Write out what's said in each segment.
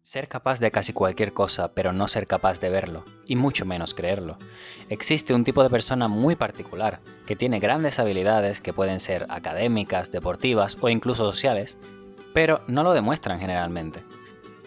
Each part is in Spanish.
Ser capaz de casi cualquier cosa, pero no ser capaz de verlo, y mucho menos creerlo. Existe un tipo de persona muy particular, que tiene grandes habilidades que pueden ser académicas, deportivas o incluso sociales, pero no lo demuestran generalmente.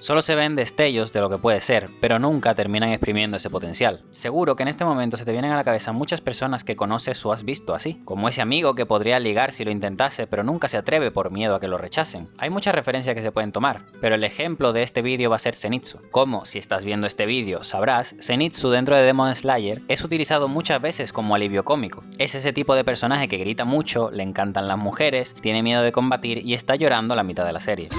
Solo se ven destellos de lo que puede ser, pero nunca terminan exprimiendo ese potencial. Seguro que en este momento se te vienen a la cabeza muchas personas que conoces o has visto así, como ese amigo que podría ligar si lo intentase, pero nunca se atreve por miedo a que lo rechacen. Hay muchas referencias que se pueden tomar, pero el ejemplo de este vídeo va a ser Zenitsu. Como, si estás viendo este vídeo, sabrás, Zenitsu dentro de Demon Slayer es utilizado muchas veces como alivio cómico. Es ese tipo de personaje que grita mucho, le encantan las mujeres, tiene miedo de combatir y está llorando la mitad de la serie.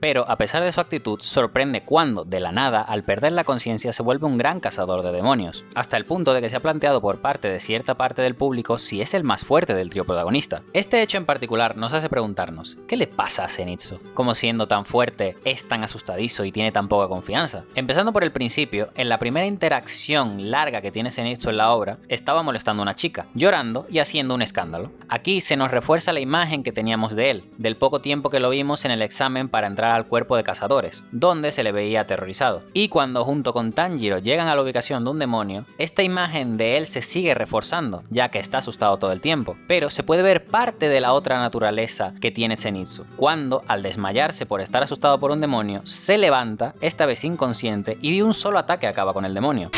Pero a pesar de su actitud, sorprende cuando, de la nada, al perder la conciencia se vuelve un gran cazador de demonios, hasta el punto de que se ha planteado por parte de cierta parte del público si es el más fuerte del trío protagonista. Este hecho en particular nos hace preguntarnos, ¿qué le pasa a Zenitsu? ¿Cómo siendo tan fuerte es tan asustadizo y tiene tan poca confianza? Empezando por el principio, en la primera interacción larga que tiene Zenitsu en la obra, estaba molestando a una chica, llorando y haciendo un escándalo. Aquí se nos refuerza la imagen que teníamos de él, del poco tiempo que lo vimos en el examen para entrar al cuerpo de cazadores, donde se le veía aterrorizado. Y cuando junto con Tanjiro llegan a la ubicación de un demonio, esta imagen de él se sigue reforzando, ya que está asustado todo el tiempo, pero se puede ver parte de la otra naturaleza que tiene Zenitsu, cuando, al desmayarse por estar asustado por un demonio, se levanta, esta vez inconsciente, y de un solo ataque acaba con el demonio.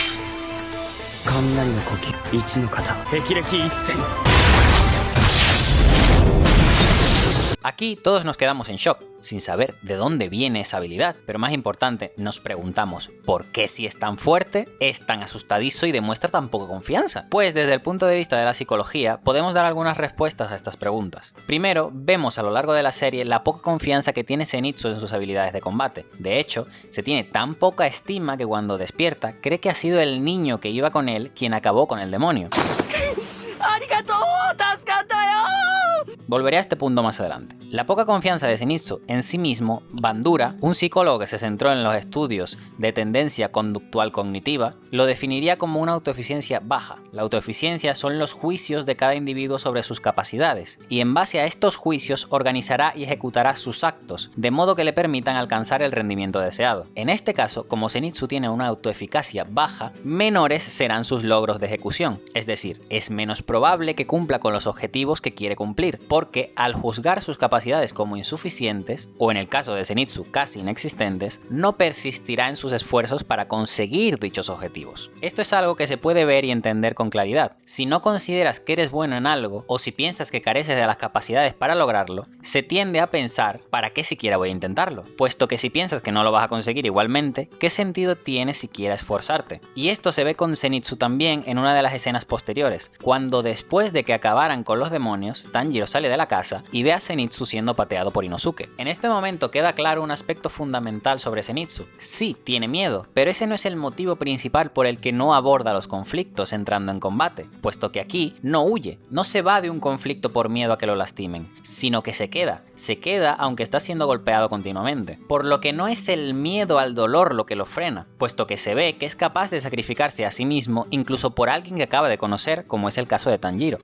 Aquí todos nos quedamos en shock, sin saber de dónde viene esa habilidad, pero más importante, nos preguntamos ¿por qué si es tan fuerte, es tan asustadizo y demuestra tan poca confianza? Pues desde el punto de vista de la psicología, podemos dar algunas respuestas a estas preguntas. Primero, vemos a lo largo de la serie la poca confianza que tiene Zenitsu en sus habilidades de combate. De hecho, se tiene tan poca estima que cuando despierta, cree que ha sido el niño que iba con él quien acabó con el demonio. Volveré a este punto más adelante. La poca confianza de Zenitsu en sí mismo, Bandura, un psicólogo que se centró en los estudios de tendencia conductual cognitiva, lo definiría como una autoeficiencia baja. La autoeficiencia son los juicios de cada individuo sobre sus capacidades, y en base a estos juicios organizará y ejecutará sus actos, de modo que le permitan alcanzar el rendimiento deseado. En este caso, como Zenitsu tiene una autoeficacia baja, menores serán sus logros de ejecución, es decir, es menos probable que cumpla con los objetivos que quiere cumplir, porque al juzgar sus capacidades como insuficientes, o en el caso de Zenitsu casi inexistentes, no persistirá en sus esfuerzos para conseguir dichos objetivos. Esto es algo que se puede ver y entender con claridad. Si no consideras que eres bueno en algo, o si piensas que careces de las capacidades para lograrlo, se tiende a pensar ¿para qué siquiera voy a intentarlo? Puesto que si piensas que no lo vas a conseguir igualmente, ¿qué sentido tiene siquiera esforzarte? Y esto se ve con Zenitsu también en una de las escenas posteriores, cuando después de que acabaran con los demonios, Tanjiro sale de la casa y ve a Zenitsu siendo pateado por Inosuke. En este momento queda claro un aspecto fundamental sobre Zenitsu. Sí, tiene miedo, pero ese no es el motivo principal por el que no aborda los conflictos entrando en combate, puesto que aquí no huye, no se va de un conflicto por miedo a que lo lastimen, sino que se queda aunque está siendo golpeado continuamente, por lo que no es el miedo al dolor lo que lo frena, puesto que se ve que es capaz de sacrificarse a sí mismo incluso por alguien que acaba de conocer, como es el caso de Tanjiro.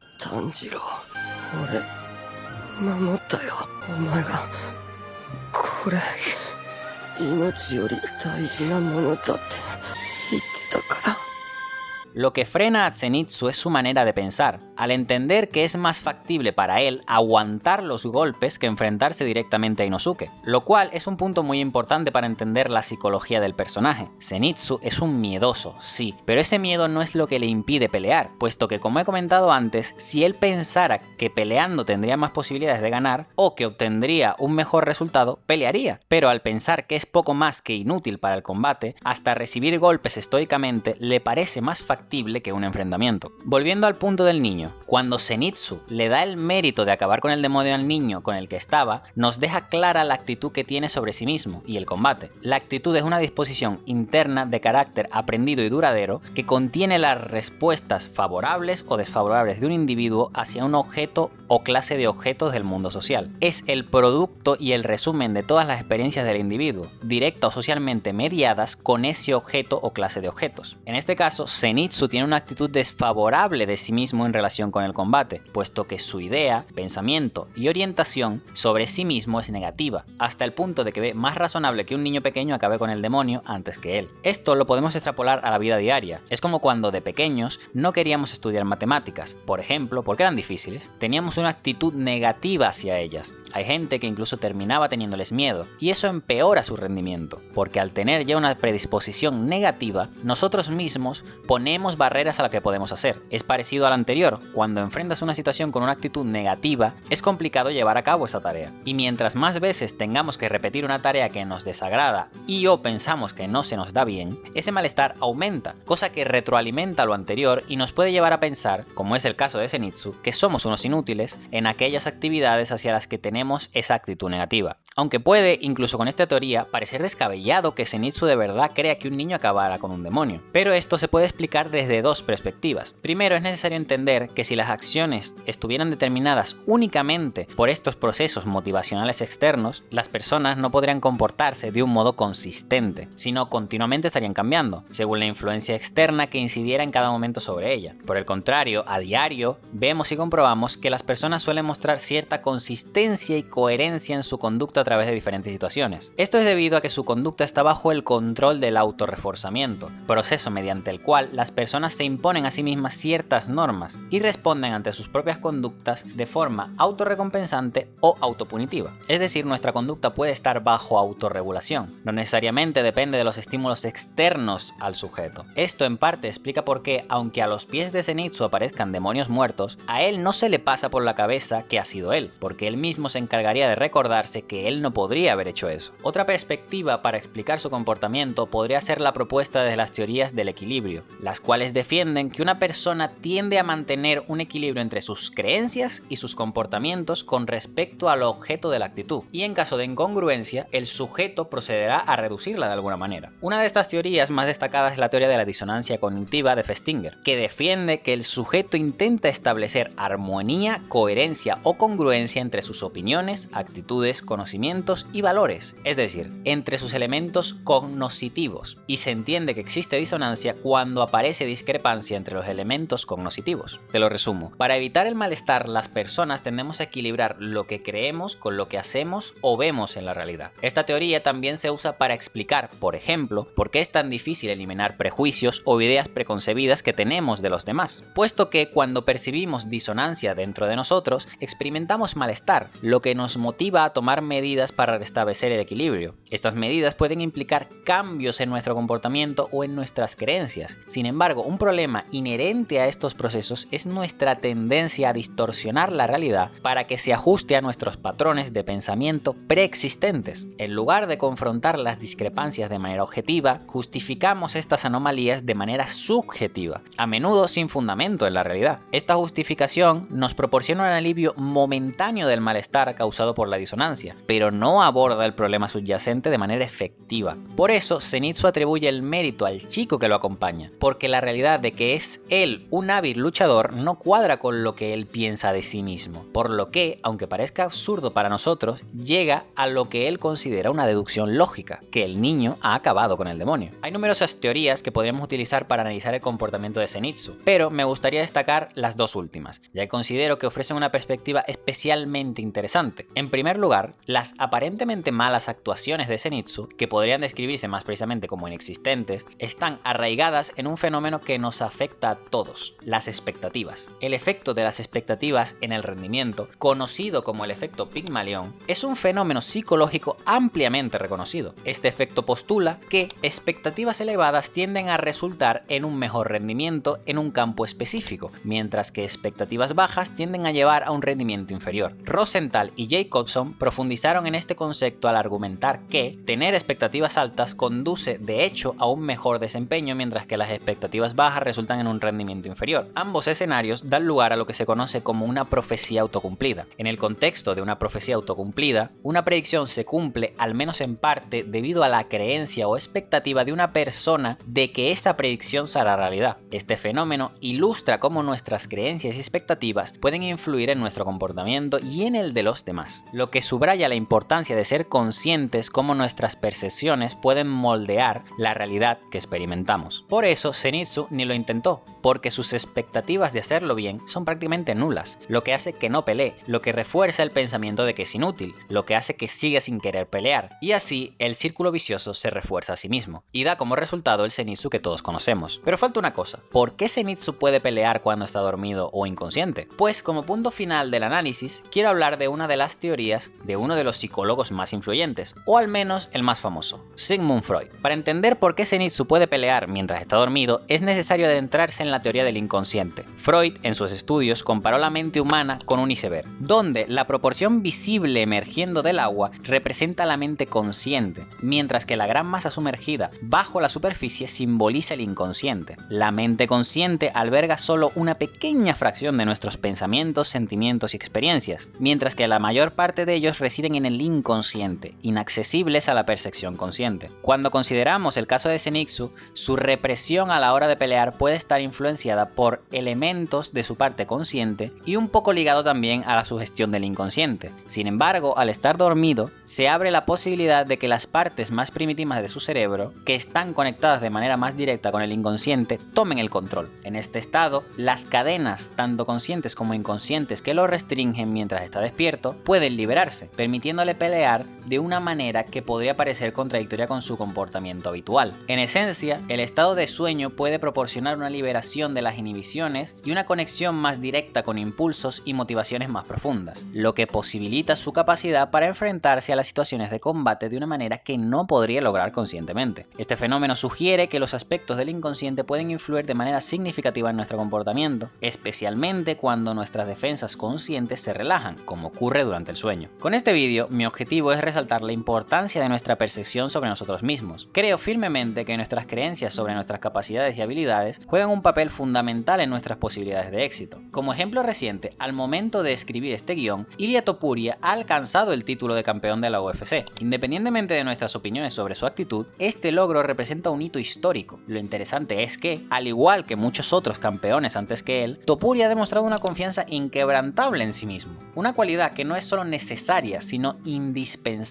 Lo que frena a Zenitsu es su manera de pensar, al entender que es más factible para él aguantar los golpes que enfrentarse directamente a Inosuke, lo cual es un punto muy importante para entender la psicología del personaje. Zenitsu es un miedoso, sí, pero ese miedo no es lo que le impide pelear, puesto que como he comentado antes, si él pensara que peleando tendría más posibilidades de ganar o que obtendría un mejor resultado, pelearía, pero al pensar que es poco más que inútil para el combate, hasta recibir golpes estoicamente le parece más factible que un enfrentamiento. Volviendo al punto del niño, cuando Zenitsu le da el mérito de acabar con el demonio al niño con el que estaba, nos deja clara la actitud que tiene sobre sí mismo y el combate. La actitud es una disposición interna de carácter aprendido y duradero que contiene las respuestas favorables o desfavorables de un individuo hacia un objeto o clase de objetos del mundo social. Es el producto y el resumen de todas las experiencias del individuo, directa o socialmente mediadas con ese objeto o clase de objetos. En este caso, Zenitsu tiene una actitud desfavorable de sí mismo en relación relación con el combate, puesto que su idea, pensamiento y orientación sobre sí mismo es negativa, hasta el punto de que ve más razonable que un niño pequeño acabe con el demonio antes que él. Esto lo podemos extrapolar a la vida diaria. Es como cuando de pequeños no queríamos estudiar matemáticas, por ejemplo, porque eran difíciles. Teníamos una actitud negativa hacia ellas. Hay gente que incluso terminaba teniéndoles miedo, y eso empeora su rendimiento, porque al tener ya una predisposición negativa, nosotros mismos ponemos barreras a lo que podemos hacer. Es parecido al anterior, cuando enfrentas una situación con una actitud negativa, es complicado llevar a cabo esa tarea. Y mientras más veces tengamos que repetir una tarea que nos desagrada y o pensamos que no se nos da bien, ese malestar aumenta, cosa que retroalimenta lo anterior y nos puede llevar a pensar, como es el caso de Zenitsu, que somos unos inútiles en aquellas actividades hacia las que tenemos esa actitud negativa. Aunque puede, incluso con esta teoría, parecer descabellado que Zenitsu de verdad crea que un niño acabara con un demonio. Pero esto se puede explicar desde dos perspectivas. Primero, es necesario entender que si las acciones estuvieran determinadas únicamente por estos procesos motivacionales externos, las personas no podrían comportarse de un modo consistente, sino continuamente estarían cambiando, según la influencia externa que incidiera en cada momento sobre ella. Por el contrario, a diario, vemos y comprobamos que las personas suelen mostrar cierta consistencia y coherencia en su conducta a través de diferentes situaciones. Esto es debido a que su conducta está bajo el control del autorreforzamiento, proceso mediante el cual las personas se imponen a sí mismas ciertas normas y responden ante sus propias conductas de forma autorrecompensante o autopunitiva. Es decir, nuestra conducta puede estar bajo autorregulación, no necesariamente depende de los estímulos externos al sujeto. Esto en parte explica por qué, aunque a los pies de Zenitsu aparezcan demonios muertos, a él no se le pasa por la cabeza que ha sido él, porque él mismo se encargaría de recordarse que él no podría haber hecho eso. Otra perspectiva para explicar su comportamiento podría ser la propuesta de las teorías del equilibrio, las cuales defienden que una persona tiende a mantener un equilibrio entre sus creencias y sus comportamientos con respecto al objeto de la actitud, y en caso de incongruencia, el sujeto procederá a reducirla de alguna manera. Una de estas teorías más destacadas es la teoría de la disonancia cognitiva de Festinger, que defiende que el sujeto intenta establecer armonía, coherencia o congruencia entre sus opiniones, actitudes, conocimientos y valores, es decir, entre sus elementos cognoscitivos, y se entiende que existe disonancia cuando aparece discrepancia entre los elementos cognoscitivos. Te lo resumo. Para evitar el malestar, las personas tendemos a equilibrar lo que creemos con lo que hacemos o vemos en la realidad. Esta teoría también se usa para explicar, por ejemplo, por qué es tan difícil eliminar prejuicios o ideas preconcebidas que tenemos de los demás, puesto que cuando percibimos disonancia dentro de nosotros, experimentamos malestar, lo que nos motiva a tomar medidas para restablecer el equilibrio. Estas medidas pueden implicar cambios en nuestro comportamiento o en nuestras creencias. Sin embargo, un problema inherente a estos procesos es nuestra tendencia a distorsionar la realidad para que se ajuste a nuestros patrones de pensamiento preexistentes. En lugar de confrontar las discrepancias de manera objetiva, justificamos estas anomalías de manera subjetiva, a menudo sin fundamento en la realidad. Esta justificación nos proporciona un alivio momentáneo del malestar causado por la disonancia, pero no aborda el problema subyacente de manera efectiva. Por eso, Zenitsu atribuye el mérito al chico que lo acompaña, porque la realidad de que es él un hábil luchador no cuadra con lo que él piensa de sí mismo, por lo que, aunque parezca absurdo para nosotros, llega a lo que él considera una deducción lógica, que el niño ha acabado con el demonio. Hay numerosas teorías que podríamos utilizar para analizar el comportamiento de Zenitsu, pero me gustaría destacar las dos últimas, ya que considero que ofrecen una perspectiva especialmente interesante. En primer lugar, las aparentemente malas actuaciones de Zenitsu, que podrían describirse más precisamente como inexistentes, están arraigadas en un fenómeno que nos afecta a todos: las expectativas. El efecto de las expectativas en el rendimiento, conocido como el efecto Pigmalión, es un fenómeno psicológico ampliamente reconocido. Este efecto postula que expectativas elevadas tienden a resultar en un mejor rendimiento en un campo específico, mientras que expectativas bajas tienden a llevar a un rendimiento inferior. Rosenthal y Jacobson profundizaron en este concepto al argumentar que tener expectativas altas conduce de hecho a un mejor desempeño, mientras que las expectativas bajas resultan en un rendimiento inferior. Ambos escenarios dan lugar a lo que se conoce como una profecía autocumplida. En el contexto de una profecía autocumplida, una predicción se cumple al menos en parte debido a la creencia o expectativa de una persona de que esa predicción será realidad. Este fenómeno ilustra cómo nuestras creencias y expectativas pueden influir en nuestro comportamiento y en el de los demás, lo que subraya la importancia de ser conscientes cómo cómo nuestras percepciones pueden moldear la realidad que experimentamos. Por eso, Zenitsu ni lo intentó, porque sus expectativas de hacerlo bien son prácticamente nulas, lo que hace que no pelee, lo que refuerza el pensamiento de que es inútil, lo que hace que siga sin querer pelear, y así el círculo vicioso se refuerza a sí mismo, y da como resultado el Zenitsu que todos conocemos. Pero falta una cosa, ¿por qué Zenitsu puede pelear cuando está dormido o inconsciente? Pues como punto final del análisis, quiero hablar de una de las teorías de uno de los psicólogos más influyentes, o al menos el más famoso, Sigmund Freud. Para entender por qué Zenitsu puede pelear mientras está dormido, es necesario adentrarse en la teoría del inconsciente. Freud, en sus estudios, comparó la mente humana con un iceberg, donde la proporción visible emergiendo del agua representa la mente consciente, mientras que la gran masa sumergida bajo la superficie simboliza el inconsciente. La mente consciente alberga solo una pequeña fracción de nuestros pensamientos, sentimientos y experiencias, mientras que la mayor parte de ellos residen en el inconsciente, inaccesibles a la percepción consciente. Cuando consideramos el caso de Zenitsu, su represión a la hora de pelear puede estar influenciada por elementos de su parte consciente y un poco ligado también a la sugestión del inconsciente. Sin embargo, al estar dormido, se abre la posibilidad de que las partes más primitivas de su cerebro, que están conectadas de manera más directa con el inconsciente, tomen el control. En este estado, las cadenas, tanto conscientes como inconscientes, que lo restringen mientras está despierto, pueden liberarse, permitiéndole pelear de una manera que podría parecer contradictoria con su comportamiento habitual. En esencia, el estado de sueño puede proporcionar una liberación de las inhibiciones y una conexión más directa con impulsos y motivaciones más profundas, lo que posibilita su capacidad para enfrentarse a las situaciones de combate de una manera que no podría lograr conscientemente. Este fenómeno sugiere que los aspectos del inconsciente pueden influir de manera significativa en nuestro comportamiento, especialmente cuando nuestras defensas conscientes se relajan, como ocurre durante el sueño. Con este vídeo, mi objetivo es resaltar la importancia de nuestra percepción sobre nosotros mismos. Creo firmemente que nuestras creencias sobre nuestras capacidades y habilidades juegan un papel fundamental en nuestras posibilidades de éxito. Como ejemplo reciente, al momento de escribir este guión, Ilia Topuria ha alcanzado el título de campeón de la UFC. Independientemente de nuestras opiniones sobre su actitud, este logro representa un hito histórico. Lo interesante es que, al igual que muchos otros campeones antes que él, Topuria ha demostrado una confianza inquebrantable en sí mismo, una cualidad que no es solo necesaria, sino indispensable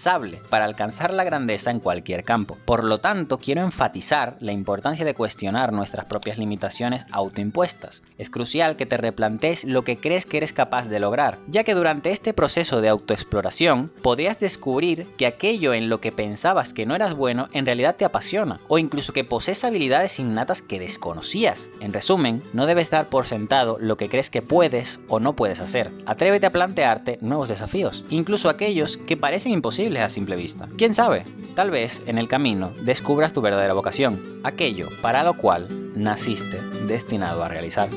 para alcanzar la grandeza en cualquier campo. Por lo tanto, quiero enfatizar la importancia de cuestionar nuestras propias limitaciones autoimpuestas. Es crucial que te replantees lo que crees que eres capaz de lograr, ya que durante este proceso de autoexploración podrías descubrir que aquello en lo que pensabas que no eras bueno en realidad te apasiona, o incluso que posees habilidades innatas que desconocías. En resumen, no debes dar por sentado lo que crees que puedes o no puedes hacer. Atrévete a plantearte nuevos desafíos, incluso aquellos que parecen imposibles a simple vista. ¿Quién sabe? Tal vez en el camino descubras tu verdadera vocación, aquello para lo cual naciste destinado a realizar.